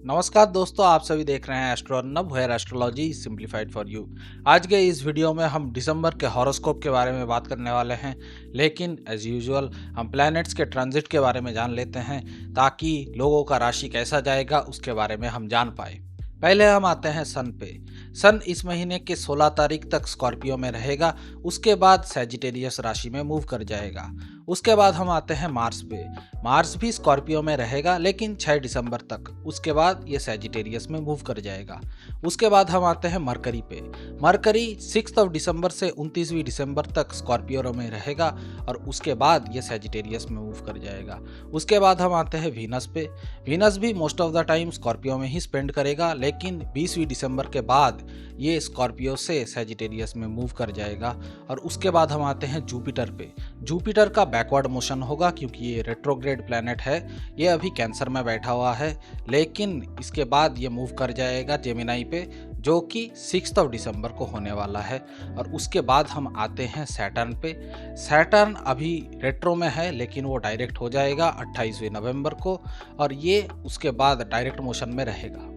नमस्कार दोस्तों, आप सभी देख रहे हैं astro Arnab where astrology simplified for you. आज के इस वीडियो में हम दिसंबर के हॉरोस्कोप के बारे में बात करने वाले हैं, लेकिन एज यूजुअल हम प्लैनेट्स के ट्रांजिट के बारे में जान लेते हैं ताकि लोगों का राशि कैसा जाएगा उसके बारे में हम जान पाए। पहले हम आते हैं सन पे। सन इस महीने के 16 तारीख तक स्कॉर्पियो में रहेगा, उसके बाद सैजिटेरियस राशि में मूव कर जाएगा। उसके बाद हम आते हैं मार्स पे। मार्स भी स्कॉर्पियो में रहेगा लेकिन 6 दिसंबर तक, उसके बाद ये सैजिटेरियस में मूव कर जाएगा। उसके बाद हम आते हैं मरकरी पे। मरकरी 6 दिसंबर से 29 दिसंबर तक स्कॉर्पियो में रहेगा और उसके बाद ये सैजिटेरियस में मूव कर जाएगा। उसके बाद हम आते हैं वीनस पे। वीनस भी most of the time Scorpio में ही स्पेंड करेगा, लेकिन 20 दिसंबर के बाद ये स्कॉर्पियो से सैजिटेरियस में मूव कर जाएगा। और उसके बाद हम आते हैं जुपिटर पे। जुपिटर का बैकवर्ड मोशन होगा क्योंकि ये रेट्रोग्रेड प्लैनेट है। ये अभी कैंसर में बैठा हुआ है, लेकिन इसके बाद ये मूव कर जाएगा जेमिनाई पे, जो कि 6 दिसंबर को होने वाला है। और उसके बाद हम आते हैं सैटर्न पे। सैटर्न अभी रेट्रो में है लेकिन वो डायरेक्ट हो जाएगा 28 नवंबर को, और ये उसके बाद डायरेक्ट मोशन में रहेगा।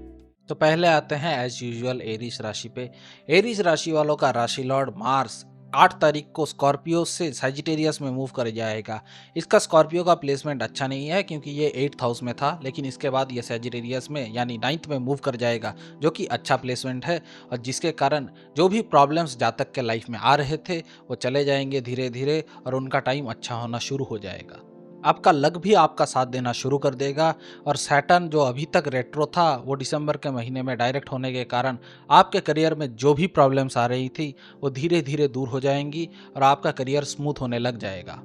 तो पहले आते हैं एज यूजुअल एरीज राशि पे। एरीज राशि वालों का राशि लॉर्ड मार्स 8 तारीख को स्कॉर्पियो से सैजिटेरियस में मूव कर जाएगा। इसका स्कॉर्पियो का प्लेसमेंट अच्छा नहीं है क्योंकि ये 8th हाउस में था, लेकिन इसके बाद ये सैजिटेरियस में यानी 9th में मूव कर जाएगा, जो कि अच्छा प्लेसमेंट है। और जिसके कारण जो भी प्रॉब्लम्स जातक के लाइफ में आ रहे थे वो चले जाएंगे धीरे धीरे, और उनका टाइम अच्छा होना शुरू हो जाएगा। आपका लक भी आपका साथ देना शुरू कर देगा। और सैटर्न जो अभी तक रेट्रो था वो दिसंबर के महीने में डायरेक्ट होने के कारण आपके करियर में जो भी प्रॉब्लम्स आ रही थी वो धीरे धीरे दूर हो जाएंगी और आपका करियर स्मूथ होने लग जाएगा।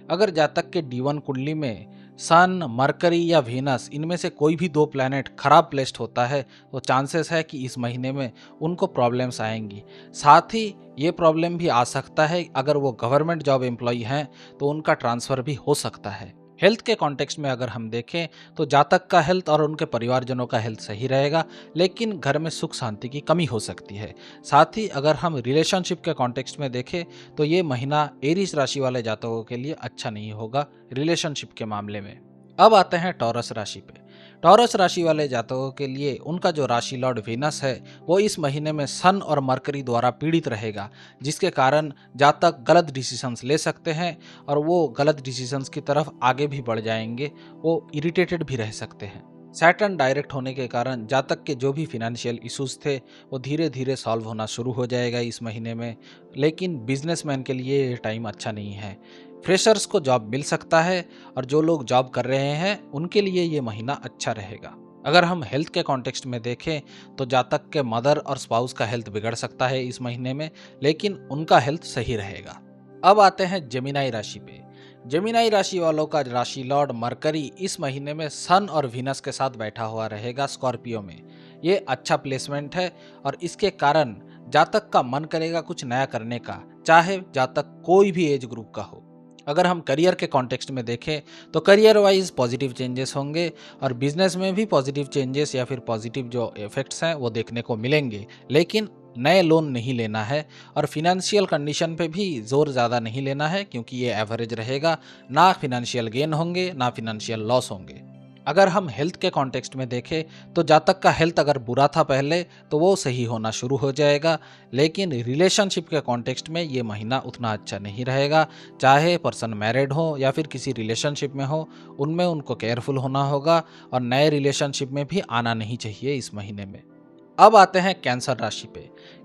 अगर जातक के D1 कुंडली में सन, मरकरी या वीनस इनमें से कोई भी 2 प्लैनेट खराब प्लेस्ड होता है तो चांसेस है कि इस महीने में उनको प्रॉब्लम्स आएंगी। साथ ही ये प्रॉब्लम भी आ सकता है अगर वो गवर्नमेंट जॉब एम्प्लॉय हैं तो उनका ट्रांसफ़र भी हो सकता है। हेल्थ के कॉन्टेक्स्ट में अगर हम देखें तो जातक का हेल्थ और उनके परिवारजनों का हेल्थ सही रहेगा, लेकिन घर में सुख शांति की कमी हो सकती है। साथ ही अगर हम रिलेशनशिप के कॉन्टेक्स्ट में देखें तो ये महीना एरीज राशि वाले जातकों के लिए अच्छा नहीं होगा रिलेशनशिप के मामले में। अब आते हैं टॉरस राशि पे। टॉरस राशि वाले जातकों के लिए उनका जो राशि लॉर्ड वीनस है वो इस महीने में सन और मरकरी द्वारा पीड़ित रहेगा, जिसके कारण जातक गलत डिसीजंस ले सकते हैं और वो गलत डिसीजंस की तरफ आगे भी बढ़ जाएंगे। वो इरिटेटेड भी रह सकते हैं। सैटर्न डायरेक्ट होने के कारण जातक के जो भी फिनेंशियल इश्यूज थे वो धीरे धीरे सॉल्व होना शुरू हो जाएगा इस महीने में, लेकिन बिजनेसमैन के लिए ये टाइम अच्छा नहीं है। फ्रेशर्स को जॉब मिल सकता है और जो लोग जॉब कर रहे हैं उनके लिए ये महीना अच्छा रहेगा। अगर हम हेल्थ के कॉन्टेक्स्ट में देखें तो जातक के मदर और स्पाउस का हेल्थ बिगड़ सकता है इस महीने में, लेकिन उनका हेल्थ सही रहेगा। अब आते हैं जेमिनाई राशि पे। जेमिनाई राशि वालों का राशि लॉर्ड मरकरी इस महीने में सन और वीनस के साथ बैठा हुआ रहेगा स्कॉर्पियो में। ये अच्छा प्लेसमेंट है और इसके कारण जातक का मन करेगा कुछ नया करने का, चाहे जातक कोई भी एज ग्रुप का हो। अगर हम करियर के कॉन्टेक्स्ट में देखें तो करियर वाइज पॉजिटिव चेंजेस होंगे और बिजनेस में भी पॉजिटिव चेंजेस या फिर पॉजिटिव जो इफेक्ट्स हैं वो देखने को मिलेंगे, लेकिन नए लोन नहीं लेना है और फिनेंशियल कंडीशन पे भी जोर ज़्यादा नहीं लेना है क्योंकि ये एवरेज रहेगा। ना फिनेंशियल गेन होंगे ना फिनेंशियल लॉस होंगे। अगर हम हेल्थ के कॉन्टेक्स्ट में देखें तो जातक का हेल्थ अगर बुरा था पहले तो वो सही होना शुरू हो जाएगा, लेकिन रिलेशनशिप के कॉन्टेक्स्ट में ये महीना उतना अच्छा नहीं रहेगा। चाहे पर्सन मैरिड हो या फिर किसी रिलेशनशिप में हो, उनमें उनको केयरफुल होना होगा और नए रिलेशनशिप में भी आना नहीं चाहिए इस महीने में। अब आते हैं कैंसर राशि पे।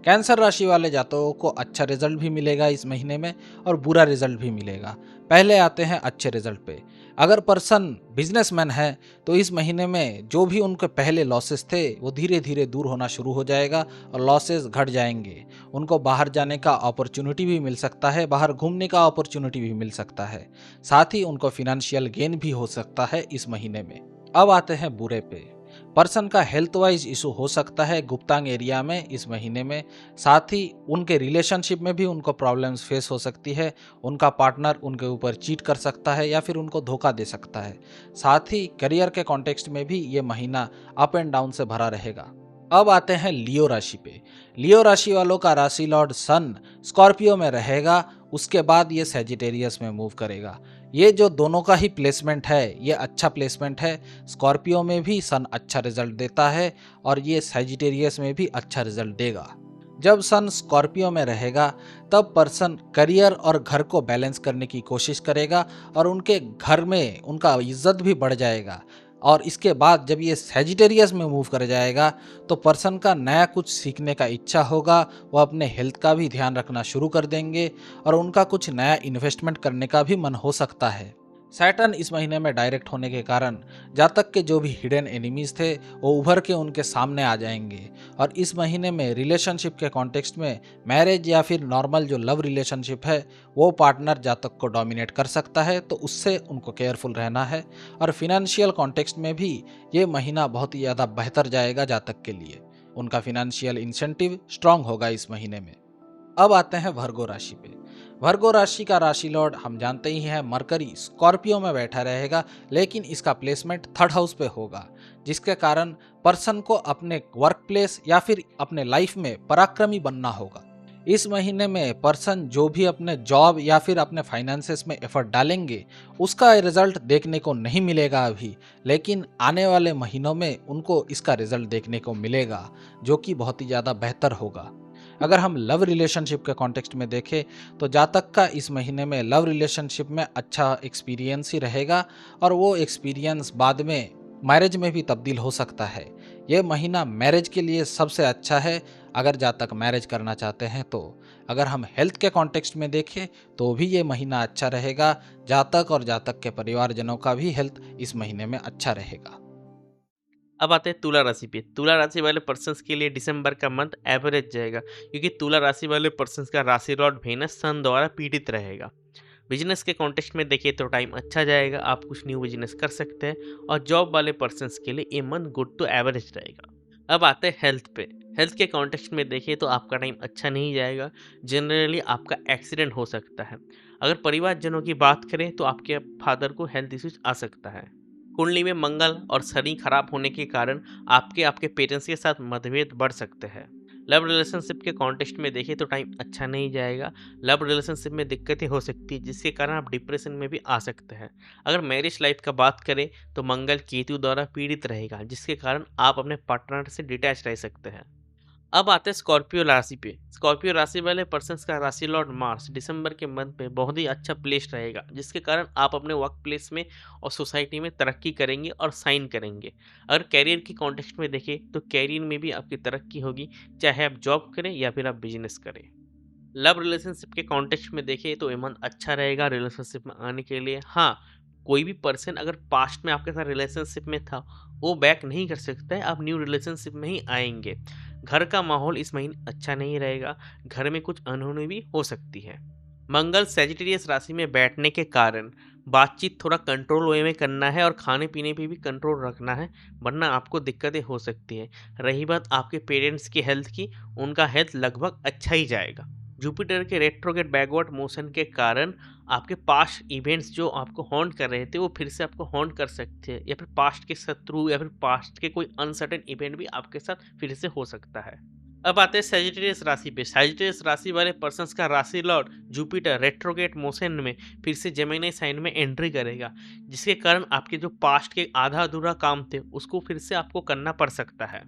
कैंसर राशि वाले जातकों को अच्छा रिजल्ट भी मिलेगा इस महीने में और बुरा रिजल्ट भी मिलेगा। पहले आते हैं अच्छे रिजल्ट पे। अगर पर्सन बिजनेसमैन है तो इस महीने में जो भी उनके पहले लॉसेस थे वो धीरे धीरे दूर होना शुरू हो जाएगा और लॉसेस घट जाएंगे। उनको बाहर जाने का अपॉर्चुनिटी भी मिल सकता है, बाहर घूमने का अपॉर्चुनिटी भी मिल सकता है। साथ ही उनको फिनेंशियल गेन भी हो सकता है इस महीने में। अब आते हैं बुरे पे। पर्सन का हेल्थ वाइज इशू हो सकता है गुप्तांग एरिया में इस महीने में। साथ ही उनके रिलेशनशिप में भी उनको प्रॉब्लम्स फेस हो सकती है। उनका पार्टनर उनके ऊपर चीट कर सकता है या फिर उनको धोखा दे सकता है। साथ ही करियर के कॉन्टेक्स्ट में भी ये महीना अप एंड डाउन से भरा रहेगा। अब आते हैं लियो राशि पे। लियो राशि वालों का राशि लॉर्ड सन स्कॉर्पियो में रहेगा उसके बाद ये सैजिटेरियस में मूव करेगा। ये जो दोनों का ही प्लेसमेंट है ये अच्छा प्लेसमेंट है। स्कॉर्पियो में भी सन अच्छा रिजल्ट देता है और ये सैजिटेरियस में भी अच्छा रिजल्ट देगा। जब सन स्कॉर्पियो में रहेगा तब पर्सन करियर और घर को बैलेंस करने की कोशिश करेगा और उनके घर में उनका इज्जत भी बढ़ जाएगा। और इसके बाद जब ये सैजिटेरियस में मूव कर जाएगा तो पर्सन का नया कुछ सीखने का इच्छा होगा, वो अपने हेल्थ का भी ध्यान रखना शुरू कर देंगे और उनका कुछ नया इन्वेस्टमेंट करने का भी मन हो सकता है। सैटर्न इस महीने में डायरेक्ट होने के कारण जातक के जो भी हिडन एनिमीज थे वो उभर के उनके सामने आ जाएंगे और इस महीने में रिलेशनशिप के कॉन्टेक्स्ट में मैरिज या फिर नॉर्मल जो लव रिलेशनशिप है वो पार्टनर जातक को डोमिनेट कर सकता है, तो उससे उनको केयरफुल रहना है। और फिनेंशियल कॉन्टेक्स्ट में भी ये महीना बहुत ही ज़्यादा बेहतर जाएगा जातक के लिए, उनका फिनेंशियल इंसेंटिव स्ट्रांग होगा इस महीने में। अब आते हैं वर्गो राशि पे। वर्गो राशि का राशि लॉर्ड हम जानते ही हैं मरकरी स्कॉर्पियो में बैठा रहेगा, लेकिन इसका प्लेसमेंट थर्ड हाउस पे होगा, जिसके कारण पर्सन को अपने वर्क प्लेस या फिर अपने लाइफ में पराक्रमी बनना होगा। इस महीने में पर्सन जो भी अपने जॉब या फिर अपने फाइनेंसेस में एफर्ट डालेंगे उसका रिजल्ट देखने को नहीं मिलेगा अभी, लेकिन आने वाले महीनों में उनको इसका रिजल्ट देखने को मिलेगा जो कि बहुत ही ज़्यादा बेहतर होगा। अगर हम लव रिलेशनशिप के कॉन्टेक्स्ट में देखें तो जातक का इस महीने में लव रिलेशनशिप में अच्छा एक्सपीरियंस ही रहेगा और वो एक्सपीरियंस बाद में मैरिज में भी तब्दील हो सकता है। ये महीना मैरिज के लिए सबसे अच्छा है अगर जातक मैरिज करना चाहते हैं तो। अगर हम हेल्थ के कॉन्टेक्स्ट में देखें तो भी ये महीना अच्छा रहेगा, जातक और जातक के परिवारजनों का भी हेल्थ इस महीने में अच्छा रहेगा। अब आते हैं तुला राशि पे। तुला राशि वाले पर्सन्स के लिए दिसंबर का मंथ एवरेज जाएगा, क्योंकि तुला राशि वाले पर्सन्स का राशि लॉर्ड वेनस सन द्वारा पीड़ित रहेगा। बिजनेस के कॉन्टेक्स्ट में देखिए तो टाइम अच्छा जाएगा, आप कुछ न्यू बिजनेस कर सकते हैं। और जॉब वाले पर्सन्स के लिए ये मंथ गुड टू एवरेज रहेगा। अब आते हैं हेल्थ पे। हेल्थ के कॉन्टेक्स्ट में देखिए तो आपका टाइम अच्छा नहीं जाएगा, जनरली आपका एक्सीडेंट हो सकता है। अगर परिवारजनों की बात करें तो आपके फादर को हेल्थ इश्यूज आ सकता है। कुंडली में मंगल और शनि खराब होने के कारण आपके पेरेंट्स के साथ मतभेद बढ़ सकते हैं। लव रिलेशनशिप के कॉन्टेक्स्ट में देखें तो टाइम अच्छा नहीं जाएगा। लव रिलेशनशिप में दिक्कतें हो सकती है, जिसके कारण आप डिप्रेशन में भी आ सकते हैं। अगर मैरिज लाइफ का बात करें तो मंगल केतु द्वारा पीड़ित रहेगा, जिसके कारण आप अपने पार्टनर से डिटैच रह सकते हैं। अब आते हैं स्कॉर्पियो राशि पे। स्कॉर्पियो राशि वाले पर्सन्स का राशि लॉर्ड मार्स दिसंबर के मंथ पे बहुत ही अच्छा प्लेस रहेगा, जिसके कारण आप अपने वर्क प्लेस में और सोसाइटी में तरक्की करेंगे और साइन करेंगे। अगर कैरियर की कॉन्टेक्स्ट में देखें तो कैरियर में भी आपकी तरक्की होगी, चाहे आप जॉब करें या फिर आप बिजनेस करें। लव रिलेशनशिप के कॉन्टेक्स्ट में देखें तो ये मंथ अच्छा रहेगा रिलेशनशिप में आने के लिए। हाँ, कोई भी पर्सन अगर पास्ट में आपके साथ रिलेशनशिप में था वो बैक नहीं कर सकता है, आप न्यू रिलेशनशिप में ही आएंगे। घर का माहौल इस महीने अच्छा नहीं रहेगा, घर में कुछ अनहोनी भी हो सकती है। मंगल सेजिटेरियस राशि में बैठने के कारण बातचीत थोड़ा कंट्रोल वे में करना है और खाने पीने पे भी कंट्रोल रखना है, वरना आपको दिक्कतें हो सकती है। रही बात आपके पेरेंट्स की हेल्थ की, उनका हेल्थ लगभग अच्छा ही जाएगा। जुपिटर के रेट्रोगेट बैकवर्ड मोशन के कारण आपके पास्ट इवेंट्स जो आपको हॉन्ट कर रहे थे वो फिर से आपको हॉन्ट कर सकते हैं, या फिर पास्ट के शत्रु या फिर पास्ट के कोई अनसर्टेन इवेंट भी आपके साथ फिर से हो सकता है। अब आते हैं सैजिटेरियस राशि पे। सैजिटेरियस राशि वाले पर्सन्स का राशि लॉर्ड जुपिटर रेट्रोगेट मोशन में फिर से जेमिनी साइन में एंट्री करेगा, जिसके कारण आपके जो पास्ट के आधा अधूरा काम थे उसको फिर से आपको करना पड़ सकता है।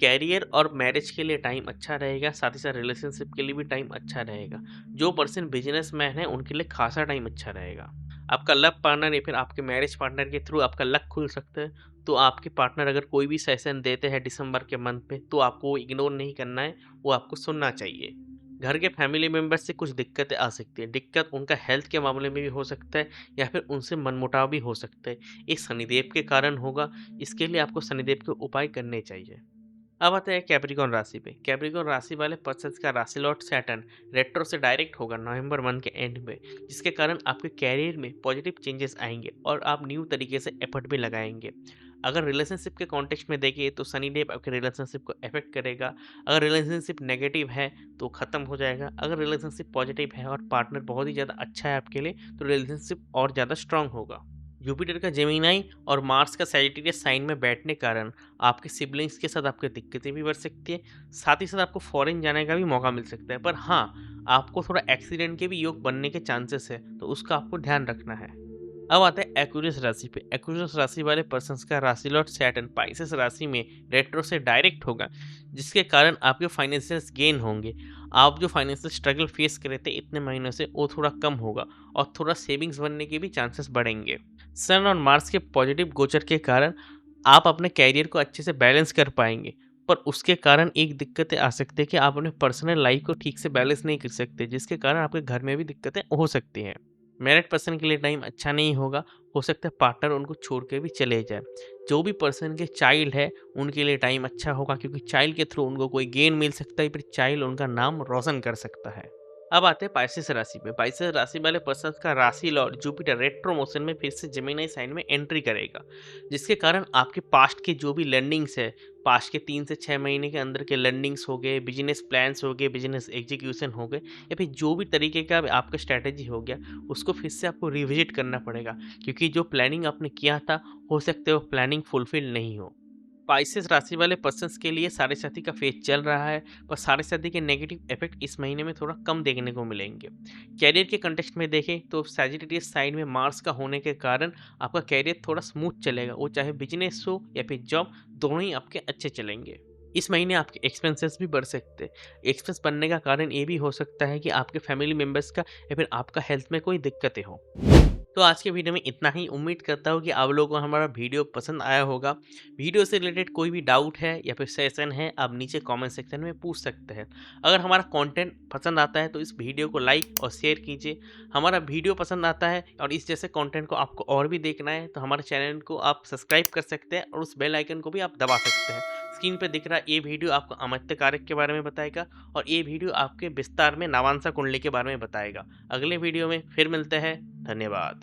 कैरियर और मैरिज के लिए टाइम अच्छा रहेगा, साथ ही साथ रिलेशनशिप के लिए भी टाइम अच्छा रहेगा। जो पर्सन बिजनेसमैन है उनके लिए खासा टाइम अच्छा रहेगा। आपका लव पार्टनर या फिर आपके मैरिज पार्टनर के थ्रू आपका लक खुल सकता है, तो आपके पार्टनर अगर कोई भी सेशन देते हैं दिसंबर के मंथ पे तो आपको वो इग्नोर नहीं करना है, वो आपको सुनना चाहिए। घर के फैमिली मेम्बर्स से कुछ दिक्कतें आ सकती है। दिक्कत उनका हेल्थ के मामले में भी हो सकता है या फिर उनसे मनमुटाव भी हो सकता है। ये शनिदेव के कारण होगा, इसके लिए आपको शनिदेव के उपाय करने चाहिए। अब आते हैं कैप्रिकॉर्न राशि पे। कैप्रिकॉर्न राशि वाले पर्सन्स का राशि लॉर्ड सैटर्न रेट्रो से डायरेक्ट होगा नवंबर मंथ के एंड में, जिसके कारण आपके कैरियर में पॉजिटिव चेंजेस आएंगे और आप न्यू तरीके से एफर्ट भी लगाएंगे। अगर रिलेशनशिप के कॉन्टेक्स्ट में देखिए तो शनिदेव आपके रिलेशनशिप को अफेक्ट करेगा। अगर रिलेशनशिप नेगेटिव है तो ख़त्म हो जाएगा। अगर रिलेशनशिप पॉजिटिव है और पार्टनर बहुत ही ज़्यादा अच्छा है आपके लिए तो रिलेशनशिप और ज़्यादा स्ट्रांग होगा। जुपिटर का जेमिनी और मार्स का सैजिटेरियस साइन में बैठने कारण आपके सिबलिंग्स के साथ आपकी दिक्कतें भी बढ़ सकती हैं। साथ ही साथ आपको फॉरेन जाने का भी मौका मिल सकता है। पर हाँ, आपको थोड़ा एक्सीडेंट के भी योग बनने के चांसेस है, तो उसका आपको ध्यान रखना है। अब आते हैं एक्वेरियस राशि पे। एक्वेरियस राशि वाले पर्सन्स का राशि लॉर्ड सैटर्न पाइसेस राशि में रेट्रो से डायरेक्ट होगा, जिसके कारण आपके फाइनेंशियल गेन होंगे। आप जो फाइनेंशियल स्ट्रगल फेस कर रहे थे इतने महीनों से, वो थोड़ा कम होगा और थोड़ा सेविंग्स बनने के भी चांसेस बढ़ेंगे। सन और मार्स के पॉजिटिव गोचर के कारण आप अपने कैरियर को अच्छे से बैलेंस कर पाएंगे, पर उसके कारण एक दिक्कतें आ सकती है कि आप अपने पर्सनल लाइफ को ठीक से बैलेंस नहीं कर सकते, जिसके कारण आपके घर में भी दिक्कतें हो सकती हैं। मैरिड पर्सन के लिए टाइम अच्छा नहीं होगा, हो सकता है पार्टनर उनको छोड़ के भी चले जाए। जो भी पर्सन के चाइल्ड है उनके लिए टाइम अच्छा होगा, क्योंकि चाइल्ड के थ्रू उनको कोई गेन मिल सकता है, फिर चाइल्ड उनका नाम रोशन कर सकता है। अब आते हैं पाइसेस राशि पे। पाइसेस राशि वाले पर्सन का राशि लॉर्ड जुपिटर रेट्रो मोशन में फिर से जेमिनी साइन में एंट्री करेगा, जिसके कारण आपके पास्ट के जो भी लर्निंग्स है, पास्ट के 3 से 6 महीने के अंदर के लर्निंग्स हो गए, बिजनेस प्लान्स हो गए, बिजनेस एग्जीक्यूशन हो गए, या फिर जो भी तरीके का आपका स्ट्रैटेजी हो गया, उसको फिर से आपको रिविजिट करना पड़ेगा, क्योंकि जो प्लानिंग आपने किया था, हो सकता है वो प्लानिंग फुलफिल नहीं हो। स्पाइसेस राशि वाले पर्सन्स के लिए साढ़े साथी का फेज चल रहा है, पर साढ़े साथी के नेगेटिव इफेक्ट इस महीने में थोड़ा कम देखने को मिलेंगे। कैरियर के कंटेक्स्ट में देखें तो सैजिटेरियस साइड में मार्स का होने के कारण आपका कैरियर थोड़ा स्मूथ चलेगा, वो चाहे बिजनेस हो या फिर जॉब, दोनों ही आपके अच्छे चलेंगे। इस महीने आपके एक्सपेंसेस भी बढ़ सकते हैं। एक्सपेंस बढ़ने का कारण ये भी हो सकता है कि आपके फैमिली मेम्बर्स का या फिर आपका हेल्थ में कोई दिक्कतें हो। तो आज के वीडियो में इतना ही। उम्मीद करता हूँ कि आप लोगों को हमारा वीडियो पसंद आया होगा। वीडियो से रिलेटेड कोई भी डाउट है या फिर सजेशन है, आप नीचे कमेंट सेक्शन में पूछ सकते हैं। अगर हमारा कंटेंट पसंद आता है तो इस वीडियो को लाइक और शेयर कीजिए। हमारा वीडियो पसंद आता है और इस जैसे कंटेंट को आपको और भी देखना है तो हमारे चैनल को आप सब्सक्राइब कर सकते हैं और उस बेल आइकन को भी आप दबा सकते हैं। स्क्रीन पर दिख रहा ये वीडियो आपको अमात्य कारक के बारे में बताएगा और ये वीडियो आपके विस्तार में नवांशा कुंडली के बारे में बताएगा। अगले वीडियो में फिर मिलते हैं। धन्यवाद।